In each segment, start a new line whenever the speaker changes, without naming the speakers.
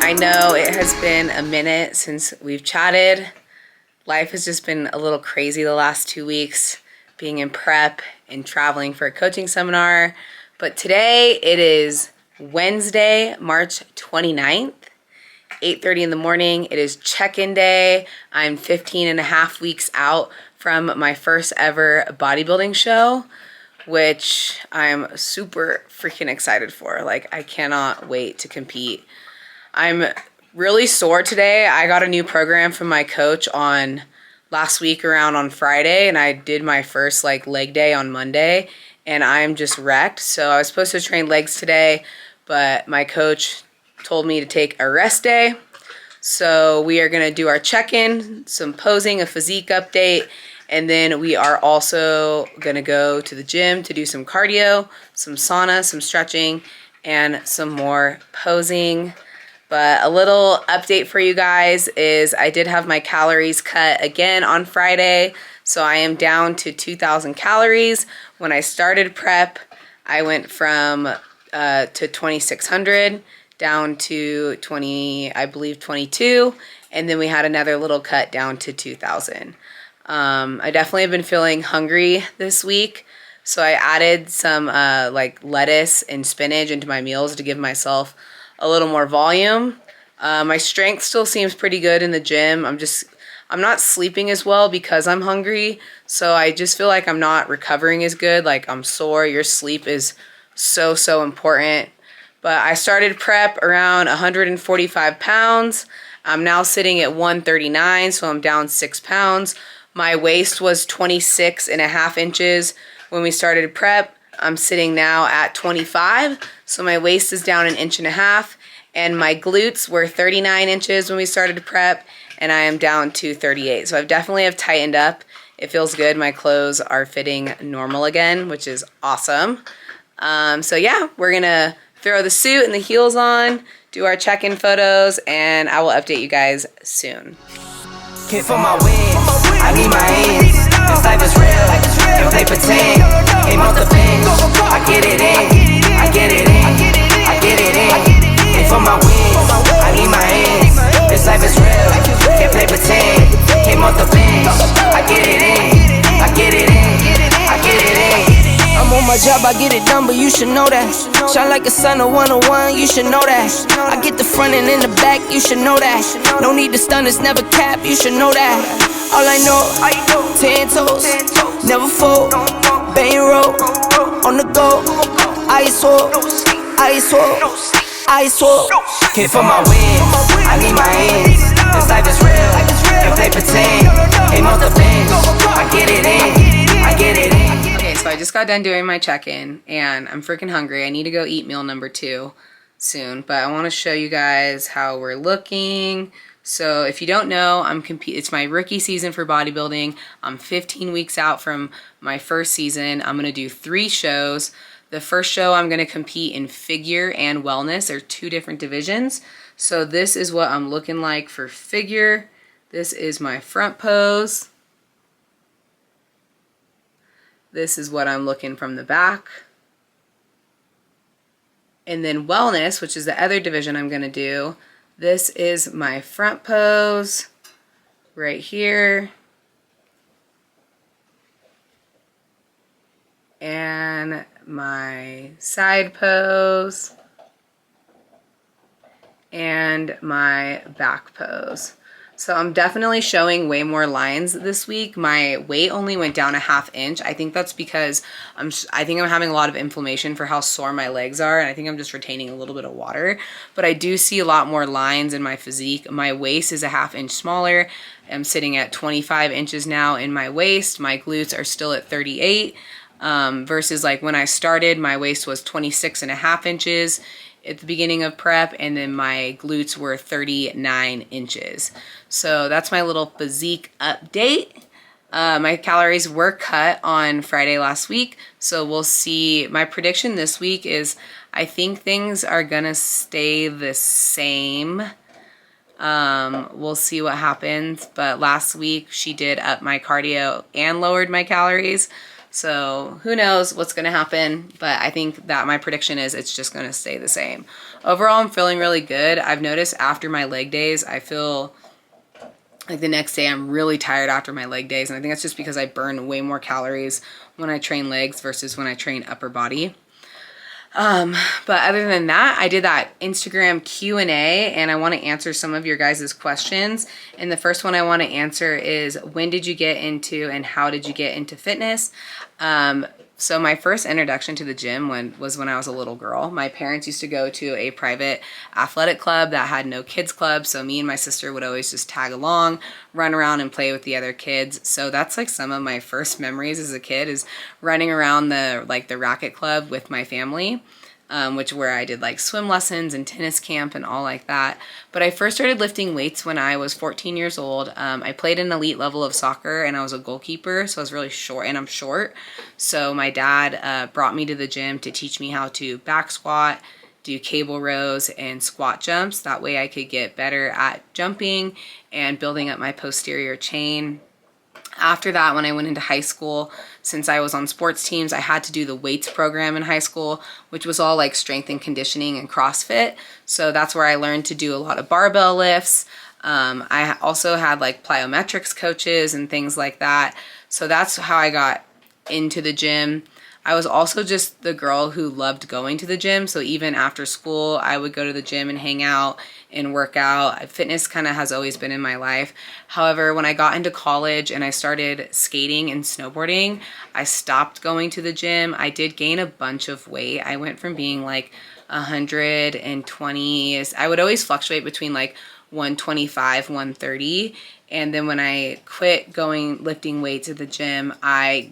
I know it has been a minute since we've chatted. Life has just been a little crazy the last 2 weeks, being in prep and traveling for a coaching seminar. But today it is Wednesday, March 29th, 8:30 in the morning. It is check-in day. I'm 15 and a half weeks out from my first ever bodybuilding show, which I'm super freaking excited for. Like, I cannot wait to compete. I'm really sore today. I got a new program from my coach on last week around on Friday, and I did my first leg day on Monday, and I'm just wrecked. So I was supposed to train legs today, but my coach told me to take a rest day. So we are going to do our check-in, some posing, a physique update, and then we are also going to go to the gym to do some cardio, some sauna, some stretching, and some more posing. But a little update for you guys is I did have my calories cut again on Friday. So I am down to 2,000 calories. When I started prep, I went from to 2,600 down to 22. And then we had another little cut down to 2,000. I definitely have been feeling hungry this week. So I added some lettuce and spinach into my meals to give myself a little more volume. My strength still seems pretty good in the gym. I'm not sleeping as well because I'm hungry. So I just feel like I'm not recovering as good. Like, I'm sore. Your sleep is so important. But I started prep around 145 pounds. I'm now sitting at 139, so I'm down 6 pounds. My waist was 26 and a half inches when we started prep. I'm sitting now at 25, so my waist is down 1.5 inches, and my glutes were 39 inches when we started prep, and I am down to 38. So I've definitely have tightened up. It feels good. My clothes are fitting normal again, which is awesome. So yeah, we're gonna throw the suit and the heels on, do our check-in photos, and I will update you guys soon.
Came for my wins, I need my ends. This life is real, and they pretend. Came off the bench, I get it in, I get it in, I get it in. Came for my wins, I need my ends. This life is real, can't play pretend. Came off the bench, I get it in, I get it in, I get it in. I'm on my job, I get it done, but you should know that. Shine like a sun, a 101, you should know that. I get the front and in the back, you should know that. No need to stun, it's never cap, you should know that. All I know, 10 toes, never fold, bang roll, on the go, ice wall, ice wall, ice wall. Came for my wins, I need my ends. This life is real, can't play pretend. Came off the bench, I get it in, I get it in.
So I just got done doing my check-in, and I'm freaking hungry. I need to go eat meal number 2 soon, but I want to show you guys how we're looking. So if you don't know, it's my rookie season for bodybuilding. I'm 15 weeks out from my first season. I'm going to do 3 shows. The first show I'm going to compete in figure and wellness. They're 2 different divisions. So this is what I'm looking like for figure. This is my front pose. This is what I'm looking from the back. And then wellness, which is the other division I'm going to do, this is my front pose right here. And my side pose. And my back pose. So I'm definitely showing way more lines this week. My weight only went down 1/2 inch. I think that's because I think I'm having a lot of inflammation for how sore my legs are, and I think I'm just retaining a little bit of water. But I do see a lot more lines in my physique. My waist is 1/2 inch smaller. I'm sitting at 25 inches now in my waist. My glutes are still at 38 versus like when I started, my waist was 26.5 inches at the beginning of prep, and then my glutes were 39 inches. So that's my little physique update. My calories were cut on Friday last week, so we'll see. My prediction this week is I think things are gonna stay the same. We'll see what happens, but last week she did up my cardio and lowered my calories. So who knows what's going to happen, but I think that my prediction is it's just going to stay the same. Overall, I'm feeling really good. I've noticed after my leg days, I feel like the next day I'm really tired after my leg days, and I think that's just because I burn way more calories when I train legs versus when I train upper body. But other than that, I did that Instagram Q&A, and I want to answer some of your guys' questions. And the first one I want to answer is, when did you get into and how did you get into fitness? So my first introduction to the gym was when I was a little girl. My parents used to go to a private athletic club that had no kids club, so me and my sister would always just tag along, run around and play with the other kids. So that's like some of my first memories as a kid, is running around the racket club with my family. Where I did like swim lessons and tennis camp and all like that. But I first started lifting weights when I was 14 years old. I played an elite level of soccer and I was a goalkeeper, so I was really short, and I'm short. So my dad brought me to the gym to teach me how to back squat, do cable rows, and squat jumps. That way I could get better at jumping and building up my posterior chain. After that, when I went into high school, since I was on sports teams, I had to do the weights program in high school, which was all like strength and conditioning and CrossFit. So that's where I learned to do a lot of barbell lifts. I also had like plyometrics coaches and things like that. So that's how I got into the gym. I was also just the girl who loved going to the gym. So even after school, I would go to the gym and hang out and work out. Fitness kind of has always been in my life. However, when I got into college and I started skating and snowboarding, I stopped going to the gym. I did gain a bunch of weight. I went from being like 120. I would always fluctuate between like 125, 130. And then when I quit lifting weights at the gym, I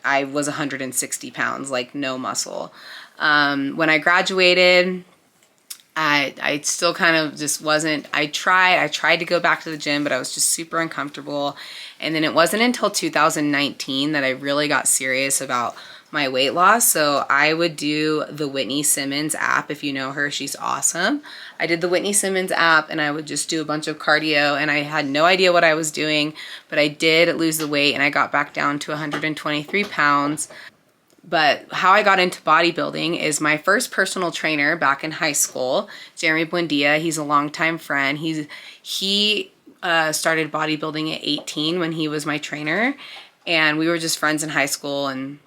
was 160 pounds, like no muscle. When I graduated, I still kind of just wasn't, I tried to go back to the gym, but I was just super uncomfortable. And then it wasn't until 2019 that I really got serious about my weight loss. So I would do the Whitney Simmons app. If you know her, she's awesome. I did the Whitney Simmons app and I would just do a bunch of cardio, and I had no idea what I was doing, but I did lose the weight and I got back down to 123 pounds. But how I got into bodybuilding is my first personal trainer back in high school, Jeremy Buendia. He's a longtime friend. He started bodybuilding at 18 when he was my trainer, and we were just friends in high school, and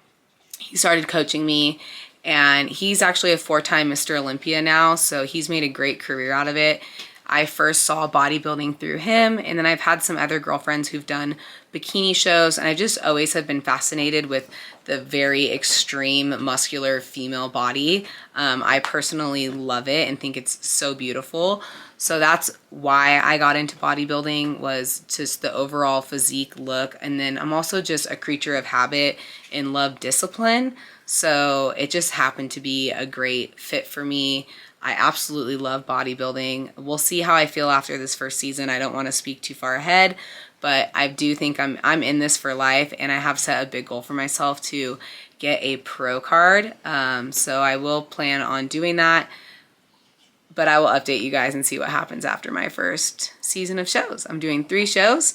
he started coaching me, and he's actually a 4-time Mr. Olympia now, so he's made a great career out of it. I first saw bodybuilding through him, and then I've had some other girlfriends who've done bikini shows, and I just always have been fascinated with the very extreme muscular female body. I personally love it and think it's so beautiful. So that's why I got into bodybuilding, was just the overall physique look. And then I'm also just a creature of habit and love discipline. So it just happened to be a great fit for me. I absolutely love bodybuilding. We'll see how I feel after this first season. I don't want to speak too far ahead, but I do think I'm in this for life, and I have set a big goal for myself to get a pro card. So I will plan on doing that, but I will update you guys and see what happens after my first season of shows. I'm doing 3 shows.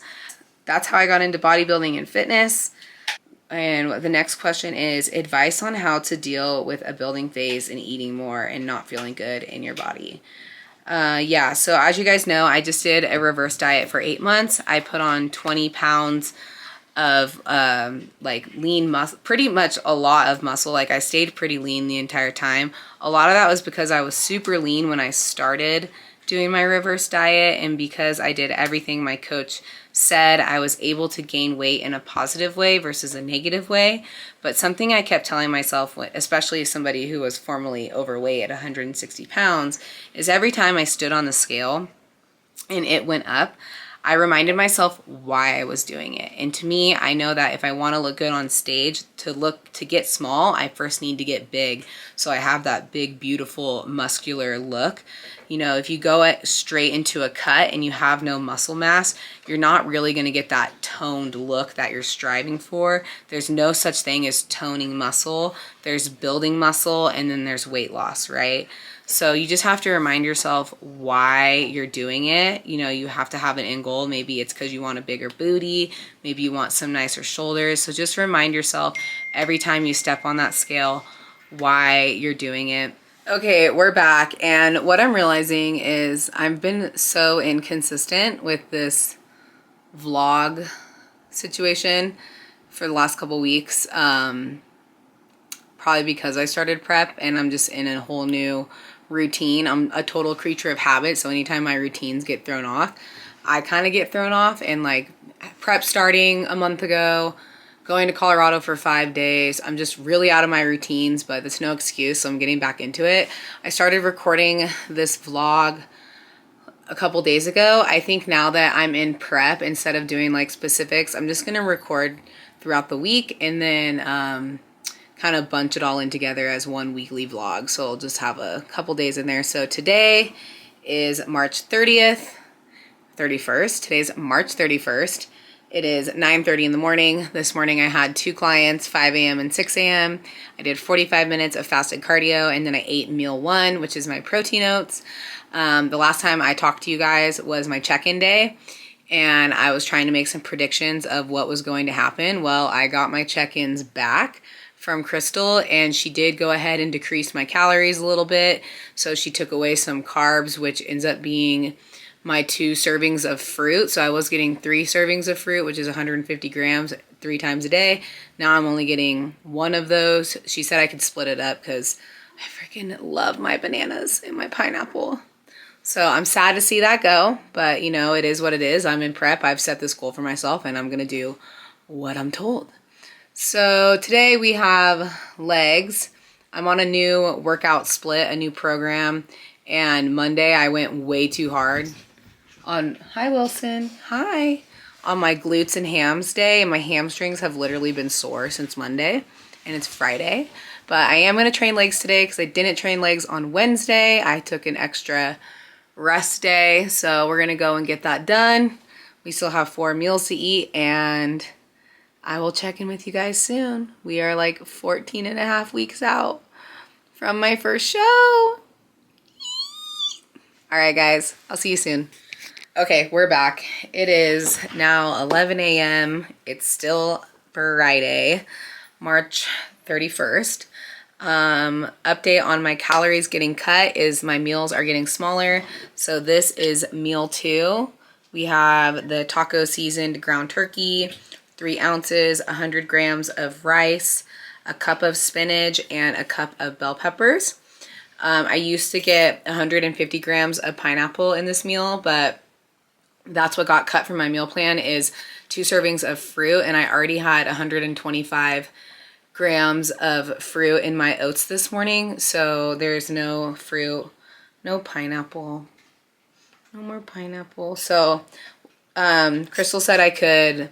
That's how I got into bodybuilding and fitness. And the next question is advice on how to deal with a building phase and eating more and not feeling good in your body. Yeah, so as you guys know, I just did a reverse diet for 8 months. I put on 20 pounds of like lean muscle, pretty much a lot of muscle. Like I stayed pretty lean the entire time. A lot of that was because I was super lean when I started doing my reverse diet, and because I did everything my coach said, I was able to gain weight in a positive way versus a negative way. But something I kept telling myself, especially as somebody who was formerly overweight at 160 pounds, is every time I stood on the scale and it went up, I reminded myself why I was doing it. And to me, I know that if I want to look good on stage, to get small, I first need to get big. So I have that big, beautiful, muscular look. You know, if you go straight into a cut and you have no muscle mass, you're not really going to get that toned look that you're striving for. There's no such thing as toning muscle. There's building muscle, and then there's weight loss, right? So you just have to remind yourself why you're doing it. You know, you have to have an end goal. Maybe it's because you want a bigger booty. Maybe you want some nicer shoulders. So just remind yourself every time you step on that scale why you're doing it. Okay, we're back. And what I'm realizing is I've been so inconsistent with this vlog situation for the last couple weeks. Probably because I started prep and I'm just in a whole new routine. I'm a total creature of habit, so anytime my routines get thrown off, I kind of get thrown off. And like prep starting a month ago, going to Colorado for 5 days, I'm just really out of my routines, but that's no excuse, so I'm getting back into it. I started recording this vlog a couple days ago. I think now that I'm in prep, instead of doing like specifics, I'm just gonna record throughout the week and then kind of bunch it all in together as one weekly vlog. So I'll just have a couple days in there. So today is March 31st. Today's March 31st. It is 9:30 in the morning. This morning I had 2 clients, 5 a.m. and 6 a.m. I did 45 minutes of fasted cardio, and then I ate meal 1, which is my protein oats. The last time I talked to you guys was my check-in day, and I was trying to make some predictions of what was going to happen. Well, I got my check-ins back from Crystal, and she did go ahead and decrease my calories a little bit. So she took away some carbs, which ends up being my 2 servings of fruit. So I was getting 3 servings of fruit, which is 150 grams 3 times a day. Now I'm only getting 1 of those. She said I could split it up because I freaking love my bananas and my pineapple. So I'm sad to see that go, but you know, it is what it is. I'm in prep. I've set this goal for myself and I'm going to do what I'm told. So today we have legs. I'm on a new workout split, a new program, and Monday I went way too hard on, hi Wilson, hi, on my glutes and hams day, and my hamstrings have literally been sore since Monday, and it's Friday. But I am going to train legs today because I didn't train legs on Wednesday. I took an extra rest day, so we're going to go and get that done. We still have 4 meals to eat, and I will check in with you guys soon. We are like 14 and a half weeks out from my first show. All right, guys, I'll see you soon. Okay, we're back. It is now 11 a.m. It's still Friday, March 31st. Update on my calories getting cut is my meals are getting smaller. So this is meal 2. We have the taco seasoned ground turkey, 3 ounces, 100 grams of rice, a cup of spinach, and a cup of bell peppers. I used to get 150 grams of pineapple in this meal, but that's what got cut from my meal plan is 2 servings of fruit, and I already had 125 grams of fruit in my oats this morning, so there's no fruit, no pineapple, no more pineapple. So Crystal said I could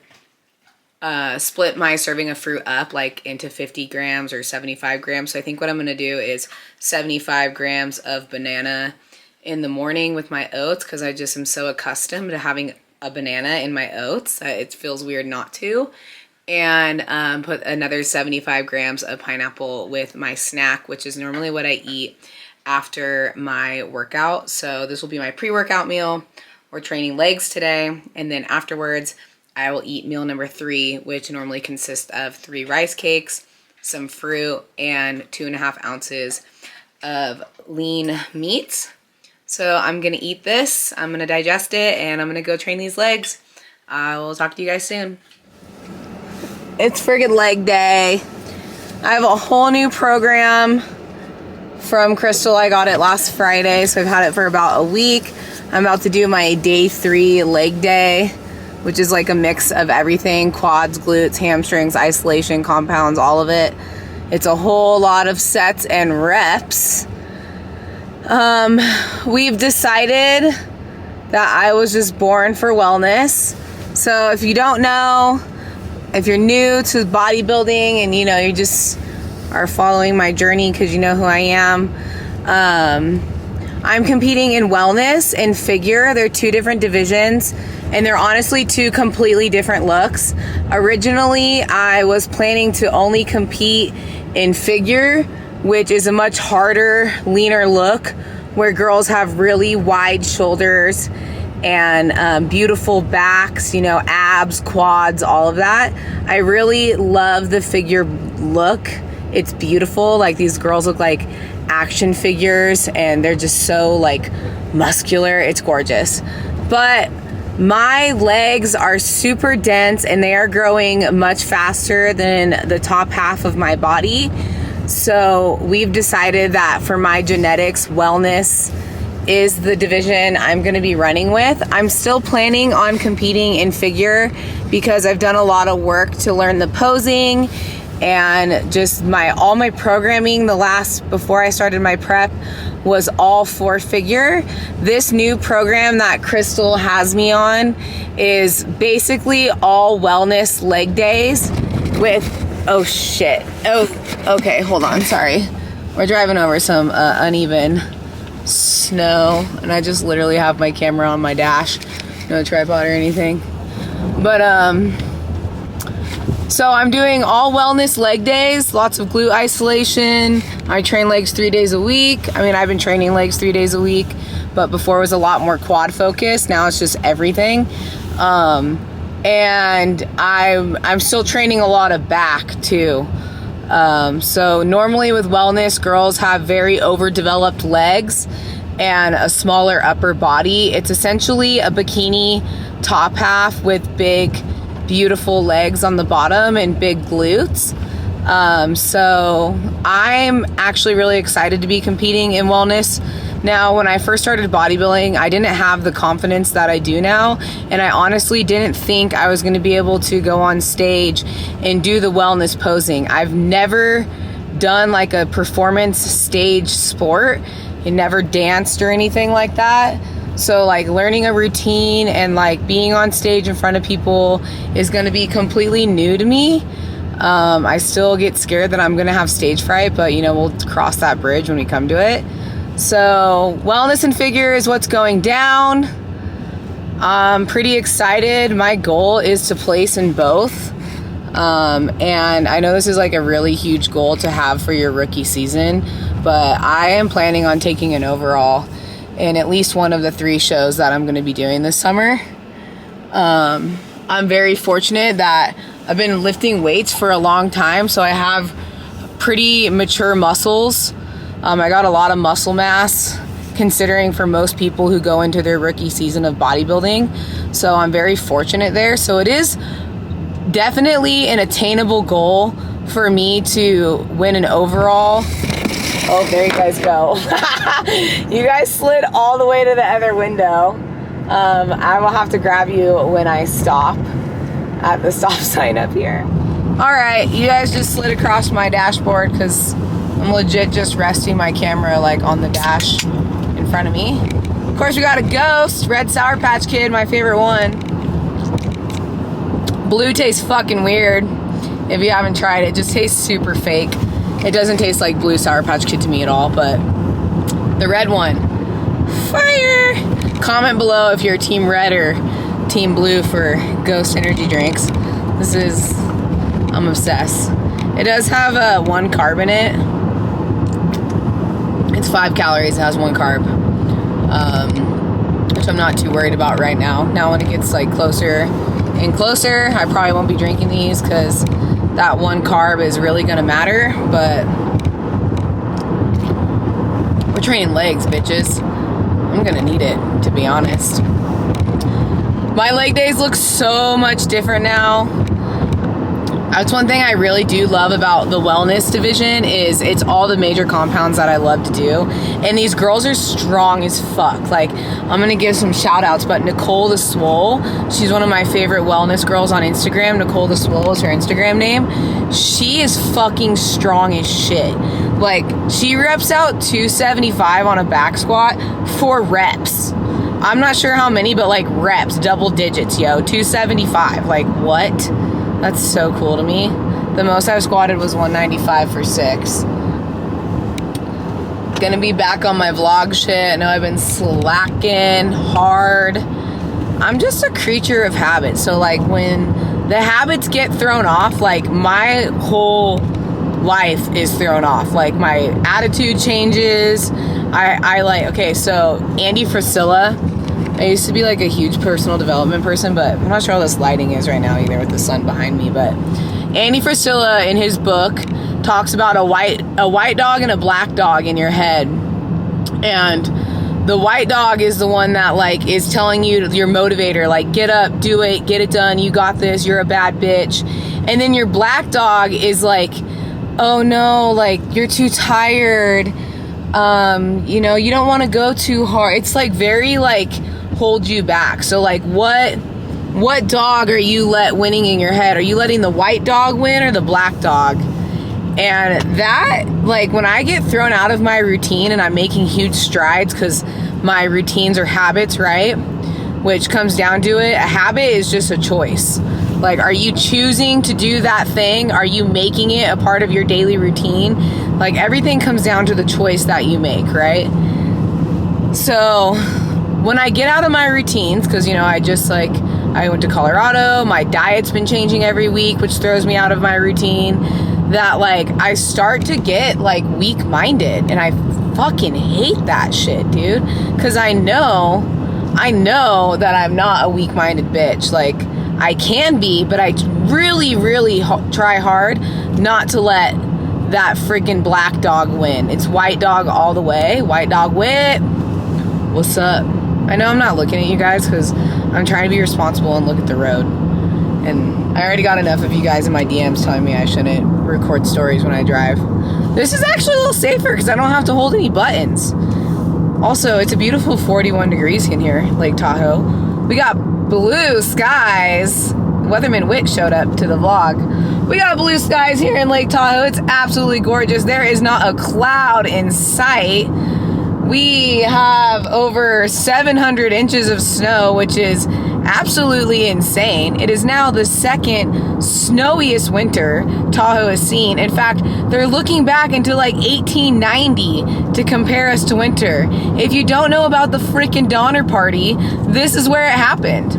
split my serving of fruit up like into 50 grams or 75 grams. So I think what I'm going to do is 75 grams of banana in the morning with my oats because I just am so accustomed to having a banana in my oats. It feels weird not to. And put another 75 grams of pineapple with my snack, which is normally what I eat after my workout. So this will be my pre-workout meal. We're training legs today, and then afterwards I will eat meal number 3, which normally consists of 3 rice cakes, some fruit, and 2.5 ounces of lean meats. So I'm gonna eat this, I'm gonna digest it, and I'm gonna go train these legs. I will talk to you guys soon. It's friggin' leg day. I have a whole new program from Crystal. I got it last Friday, so I've had it for about a week. I'm about to do my day 3 leg day, which is like a mix of everything: quads, glutes, hamstrings, isolation, compounds, all of it. It's a whole lot of sets and reps. We've decided that I was just born for wellness. So if you don't know, if you're new to bodybuilding and you know you just are following my journey because you know who I am, I'm competing in wellness and figure. They're 2 different divisions, and they're honestly 2 completely different looks. Originally, I was planning to only compete in figure, which is a much harder, leaner look, where girls have really wide shoulders and beautiful backs, you know, abs, quads, all of that. I really love the figure look. It's beautiful. Like, these girls look like action figures and they're just so like muscular. It's gorgeous. But my legs are super dense and they are growing much faster than the top half of my body. So we've decided that for my genetics, wellness is the division I'm going to be running with. I'm still planning on competing in figure because I've done a lot of work to learn the posing and just all my programming before I started my prep was all for figure. This new program that Crystal has me on is basically all wellness leg days with, oh shit. Oh, okay, hold on, sorry. We're driving over some uneven snow and I just literally have my camera on my dash, no tripod or anything. But so I'm doing all wellness leg days, lots of glute isolation. I train legs 3 days a week. I mean, I've been training legs 3 days a week, but before it was a lot more quad focused. Now it's just everything. And I'm still training a lot of back too. So normally with wellness, girls have very overdeveloped legs and a smaller upper body. It's essentially a bikini top half with big, beautiful legs on the bottom and big glutes. So I'm actually really excited to be competing in wellness. Now, when I first started bodybuilding, I didn't have the confidence that I do now, and I honestly didn't think I was going to be able to go on stage and do the wellness posing. I've never done like a performance stage sport and never danced or anything like that. So like learning a routine and like being on stage in front of people is going to be completely new to me. I still get scared that I'm going to have stage fright, but you know, we'll cross that bridge when we come to it. So wellness and figure is what's going down. I'm pretty excited. My goal is to place in both. And I know this is like a really huge goal to have for your rookie season, but I am planning on taking an overall in at least one of the 3 shows that I'm going to be doing this summer. I'm very fortunate that I've been lifting weights for a long time, so I have pretty mature muscles. I got a lot of muscle mass considering for most people who go into their rookie season of bodybuilding. So I'm very fortunate there. So it is definitely an attainable goal for me to win an overall. Oh, there you guys go. You guys slid all the way to the other window. I will have to grab you when I stop at the stop sign up here. All right, you guys just slid across my dashboard because I'm legit just resting my camera like on the dash in front of me. Of course, we got a ghost, red Sour Patch Kid, my favorite one. Blue tastes fucking weird. If you haven't tried it, it just tastes super fake. It doesn't taste like blue Sour Patch Kid to me at all, but the red one, fire! Comment below if you're team red or team blue for Ghost energy drinks. I'm obsessed. It does have 1 carb in it. It's 5 calories, it has 1 carb, which I'm not too worried about right now. Now when it gets like closer and closer, I probably won't be drinking these because that 1 carb is really gonna matter, but we're training legs, bitches. I'm gonna need it, to be honest. My leg days look so much different now. That's one thing I really do love about the wellness division is it's all the major compounds that I love to do. And these girls are strong as fuck. Like, I'm going to give some shout outs, but Nicole the Swole, she's one of my favorite wellness girls on Instagram. Nicole the Swole is her Instagram name. She is fucking strong as shit. Like, she reps out 275 on a back squat for reps. I'm not sure how many, but like reps, double digits, yo. 275. Like, what? That's so cool to me. The most I've squatted was 195 for 6. Gonna be back on my vlog shit. I know I've been slacking hard. I'm just a creature of habit. So like when the habits get thrown off, like my whole life is thrown off. Like, my attitude changes. I like, okay, so Andy Frisella, I used to be like a huge personal development person, but I'm not sure how this lighting is right now either with the sun behind me. But Andy Frisella in his book talks about a white dog and a black dog in your head. And the white dog is the one that like is telling you, your motivator, like, get up, do it, get it done, you got this, you're a bad bitch. And then your black dog is like, oh no, like, you're too tired, you know, you don't want to go too hard. It's like very like hold you back. So like, what dog are you winning in your head? Are you letting the white dog win or the black dog? And that, like, when I get thrown out of my routine and I'm making huge strides, because my routines are habits, right? Which comes down to it, a habit is just a choice. Like, are you choosing to do that thing? Are you making it a part of your daily routine? Like, everything comes down to the choice that you make, right? So when I get out of my routines, because, you know, I went to Colorado, my diet's been changing every week, which throws me out of my routine, that like I start to get like weak-minded, and I fucking hate that shit, dude, because I know that I'm not a weak-minded bitch. Like, I can be, but I really try hard not to let that freaking black dog win. It's white dog all the way. White dog wit. What's up? I know I'm not looking at you guys because I'm trying to be responsible and look at the road. And I already got enough of you guys in my DMs telling me I shouldn't record stories when I drive. This is actually a little safer because I don't have to hold any buttons. Also, it's a beautiful 41 degrees in here, Lake Tahoe. We got blue skies. Weatherman Witt showed up to the vlog. We got blue skies here in Lake Tahoe. It's absolutely gorgeous. There is not a cloud in sight. We have over 700 inches of snow, which is absolutely insane. It is now the second snowiest winter Tahoe has seen. In fact, they're looking back into like 1890 to compare us to winter. If you don't know about the freaking Donner Party, this is where it happened.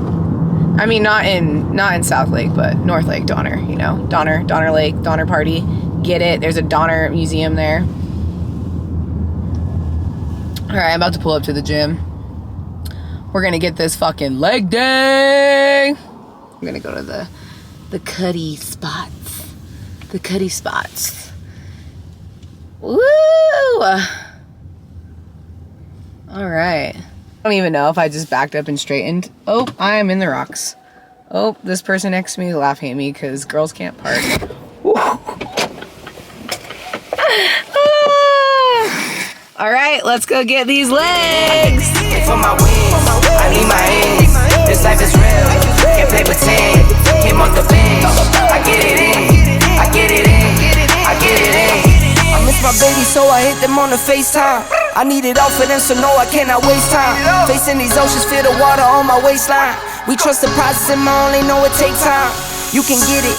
I mean, not in South Lake, but North Lake Donner, you know, Donner Lake, Donner Party. Get it? There's a Donner museum there. All right, I'm about to pull up to the gym. We're gonna get this fucking leg day. I'm gonna go to the cutty spots. The cutty spots. Woo! All right. I don't even know if I just backed up and straightened. Oh, I am in the rocks. Oh, this person next to me is laughing at me because girls can't park. All right, let's go get these legs.
For my wins, I need my ends. This life is real, can't play pretend. Came off the bench, I get it in, I get it in, I get it in. I miss my baby, so I hit them on the FaceTime. I need it all for them, so no, I cannot waste time. Facing these oceans, feel the water on my waistline. We trust the process and my only know it take time. You can get it.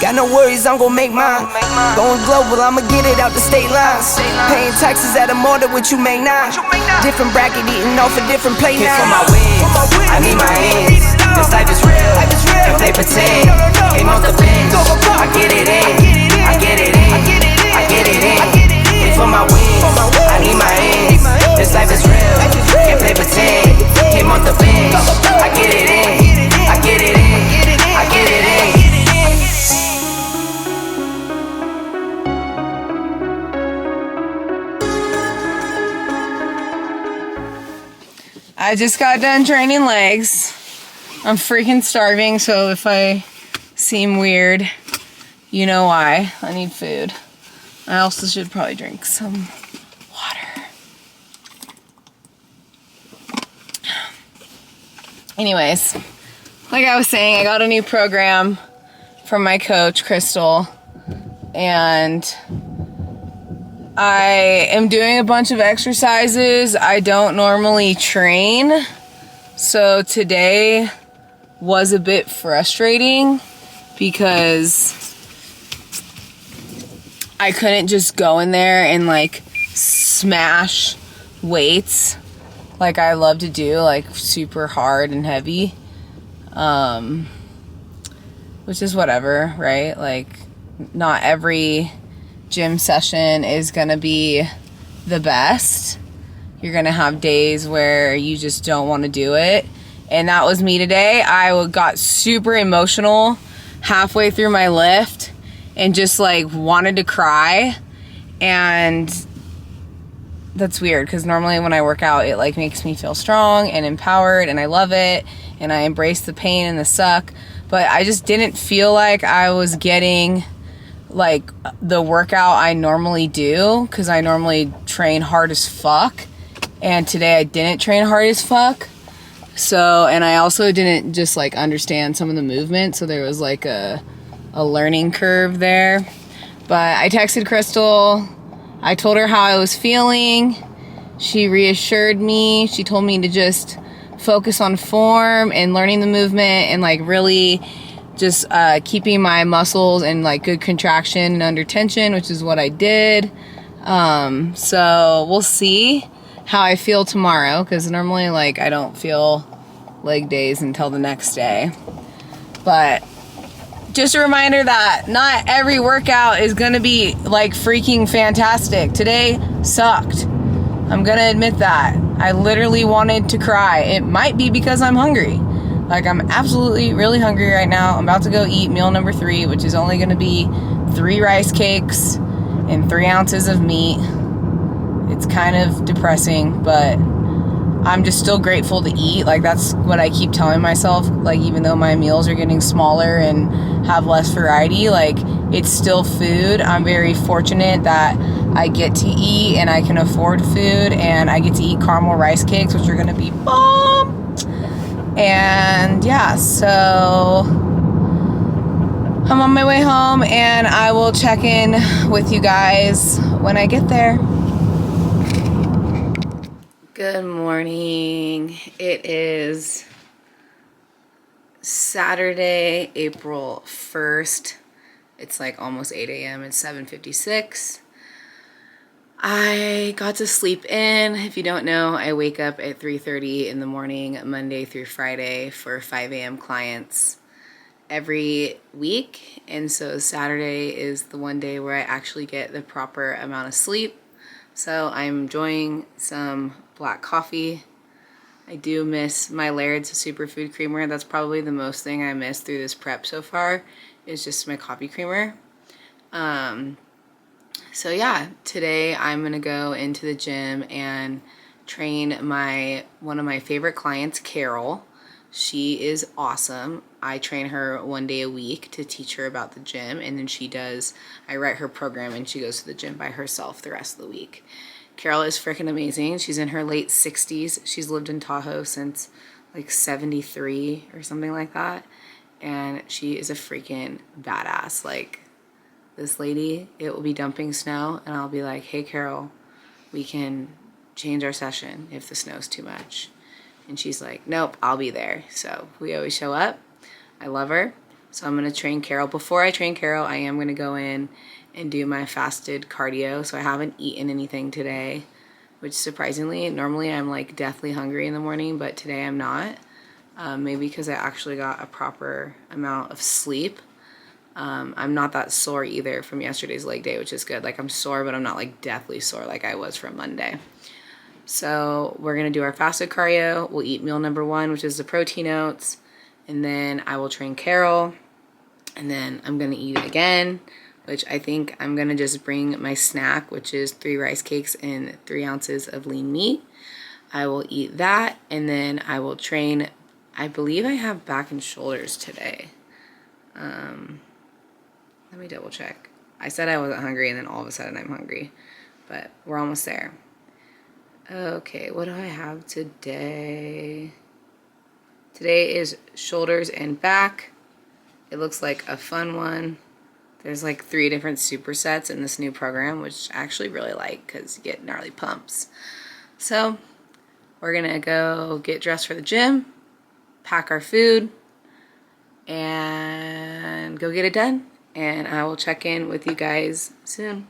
Got no worries, I'm gon' make mine. Going global, I'ma get it out the state lines. Paying taxes at a more than what you make now. Different bracket, eating off a different plate now. For my wins, I need my ends. This life is real, can't play pretend. Came off the bench, I get it in, I get it in, I get it in. For my wins, I need my ends. This life is real, can't play pretend. Came off the bench, I get it in, I get it in, I get it in.
I just got done training legs. I'm freaking starving, so if I seem weird, you know why. I need food. I also should probably drink some water. Anyways, like I was saying, I got a new program from my coach, Crystal, and I am doing a bunch of exercises I don't normally train, so today was a bit frustrating because I couldn't just go in there and like smash weights like I love to do, like super hard and heavy, which is whatever, right? Like not every gym session is gonna be the best. You're gonna have days where you just don't want to do it. And that was me today. I got super emotional halfway through my lift and just like wanted to cry. And that's weird because normally when I work out, it like makes me feel strong and empowered and I love it and I embrace the pain and the suck. But I just didn't feel like I was getting like the workout I normally do because I normally train hard as fuck. And today I didn't train hard as fuck. So, and I also didn't just like understand some of the movement. So there was like a learning curve there. But I texted Crystal. I told her how I was feeling. She reassured me. She told me to just focus on form and learning the movement and like really just keeping my muscles in like good contraction and under tension, which is what I did. So we'll see how I feel tomorrow because normally like I don't feel leg days until the next day. But just a reminder that not every workout is gonna be like freaking fantastic. Today sucked. I'm gonna admit that. I literally wanted to cry. It might be because I'm hungry. Like I'm absolutely really hungry right now. I'm about to go eat meal number 3, which is only gonna be 3 rice cakes and 3 ounces of meat. It's kind of depressing, but I'm just still grateful to eat. Like that's what I keep telling myself. Like even though my meals are getting smaller and have less variety, like it's still food. I'm very fortunate that I get to eat and I can afford food and I get to eat caramel rice cakes, which are gonna be bomb. And yeah, so I'm on my way home and I will check in with you guys when I get there. Good morning. It is Saturday, April 1st. It's like almost 8 a.m. It's 7:56. I got to sleep in. If you don't know, I wake up at 3:30 in the morning, Monday through Friday for 5 a.m. clients every week. And so Saturday is the one day where I actually get the proper amount of sleep. So I'm enjoying some black coffee. I do miss my Laird's superfood creamer. That's probably the most thing I miss through this prep so far is just my coffee creamer. So yeah, today I'm gonna go into the gym and train one of my favorite clients, Carol. She is awesome. I train her 1 day a week to teach her about the gym, and then I write her program and she goes to the gym by herself the rest of the week. Carol is freaking amazing. She's in her late 60s. She's lived in Tahoe since like 73 or something like that. And she is a freaking badass. Like this lady, it will be dumping snow and I'll be like, hey Carol, we can change our session if the snow's too much. And she's like, nope, I'll be there. So we always show up. I love her. So I'm gonna train Carol. Before I train Carol, I am gonna go in and do my fasted cardio. So I haven't eaten anything today, which surprisingly, normally I'm like deathly hungry in the morning, but today I'm not. Maybe because I actually got a proper amount of sleep. I'm not that sore either from yesterday's leg day, which is good. Like I'm sore, but I'm not like deathly sore like I was from Monday. So we're gonna do our fasted cardio. We'll eat meal number 1, which is the protein oats. And then I will train Carol. And then I'm gonna eat again, which I think I'm gonna just bring my snack, which is 3 rice cakes and 3 ounces of lean meat. I will eat that, and then I will train. I believe I have back and shoulders today. Let me double check. I said I wasn't hungry, and then all of a sudden I'm hungry, but we're almost there. Okay, what do I have today? Today is shoulders and back. It looks like a fun one. There's like 3 different supersets in this new program, which I actually really like because you get gnarly pumps. So we're gonna go get dressed for the gym, pack our food, and go get it done. And I will check in with you guys soon.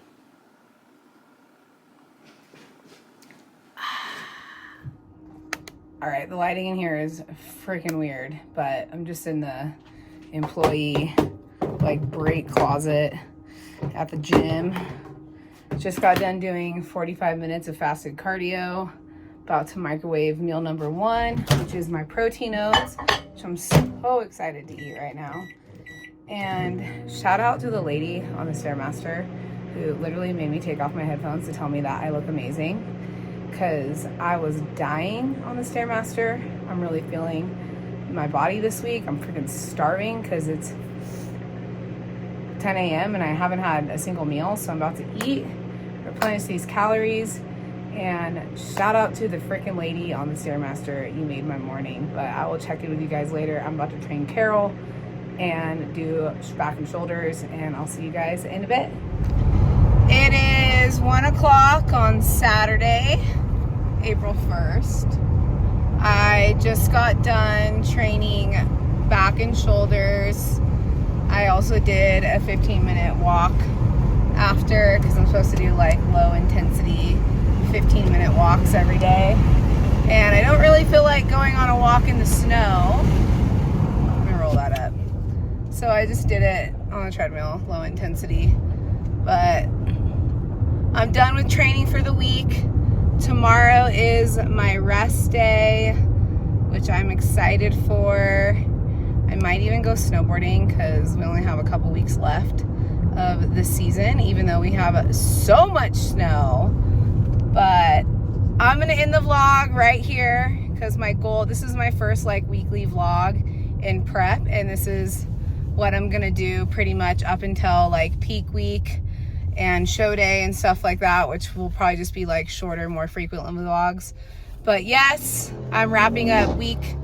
All right, the lighting in here is freaking weird, but I'm just in the employee like break closet at the gym. Just got done doing 45 minutes of fasted cardio. About to microwave meal number 1, which is my protein oats, which I'm so excited to eat right now. And shout out to the lady on the Stairmaster who literally made me take off my headphones to tell me that I look amazing, because I was dying on the Stairmaster. I'm really feeling my body this week. I'm freaking starving because it's 10 a.m. and I haven't had a single meal, so I'm about to eat, replenish these calories. And shout out to the freaking lady on the Stairmaster. You made my morning. But I will check in with you guys later. I'm about to train Carol and do back and shoulders, and I'll see you guys in a bit. It is 1 o'clock on Saturday, April 1st. I just got done training back and shoulders. I also did a 15-minute walk after, because I'm supposed to do like low intensity 15-minute walks every day, and I don't really feel like going on a walk in the snow. Let me roll that up. So I just did it on the treadmill, low intensity. But I'm done with training for the week. Tomorrow is my rest day, which I'm excited for. I might even go snowboarding because we only have a couple weeks left of the season, even though we have so much snow. But I'm gonna end the vlog right here because my goal, this is my first like weekly vlog in prep, and this is what I'm gonna do pretty much up until like peak week and show day and stuff like that, which will probably just be like shorter, more frequent vlogs. But yes, I'm wrapping up week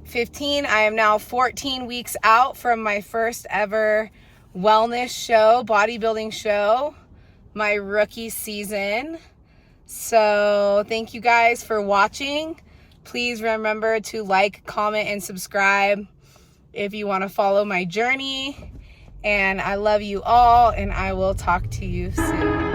15. I am now 14 weeks out from my first ever wellness show, bodybuilding show, my rookie season. So thank you guys for watching. Please remember to like, comment, and subscribe if you want to follow my journey. And I love you all, and I will talk to you soon.